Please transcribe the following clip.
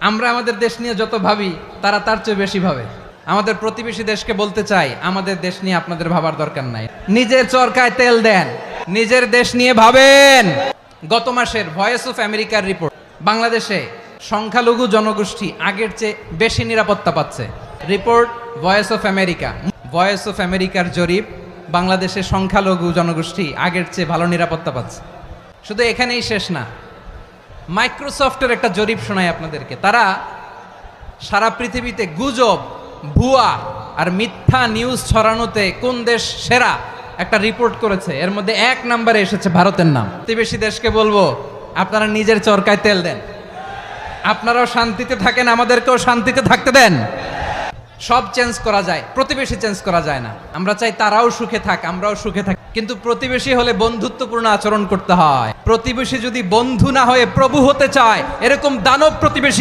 আমরা আমাদের দেশ নিয়ে যত ভাবি তারা তার চেয়ে বেশি ভাবে। আমাদের প্রতিবেশী দেশকে বলতে চাই, আমাদের দেশ নিয়ে আপনাদের ভাবার দরকার নাই, নিজের চরকায় তেল দেন, নিজের দেশ নিয়ে ভাবেন। গত মাসের ভয়েস অফ আমেরিকার রিপোর্ট, বাংলাদেশে সংখ্যালঘু জনগোষ্ঠী আগের চেয়ে বেশি নিরাপত্তা পাচ্ছে। Report voice of America. Voice of আমেরিকার জরিপ, বাংলাদেশের সংখ্যালঘু জনগোষ্ঠী আগের চেয়ে ভালো নিরাপত্তা পাচ্ছে। শুধু এখানেই শেষ না, মাইক্রোসফটের একটা জরিপ শোনায় আপনাদেরকে। তারা সারা পৃথিবীতে গুজব, ভুয়া আর মিথ্যা নিউজ ছড়ানোতে কোন দেশ সেরা একটা রিপোর্ট করেছে। এর মধ্যে 1 নম্বরে এসেছে ভারতের নাম। প্রতিবেশী দেশকে বলবো, আপনারা নিজের চরকায় তেল দেন, আপনারাও শান্তিতে থাকেন, আমাদেরকেও শান্তিতে থাকতে দেন। সব চেঞ্জ করা যায়, প্রতিবেশী চেঞ্জ করা যায় না। আমরা চাই তারাও সুখে থাক, আমরাও সুখে থাকি, কিন্তু প্রতিবেশী হলে বন্ধুত্বপূর্ণ আচরণ করতে হয়। প্রতিবেশী যদি বন্ধু না হয়ে প্রভু হতে চায়, এরকম দানব প্রতিবেশী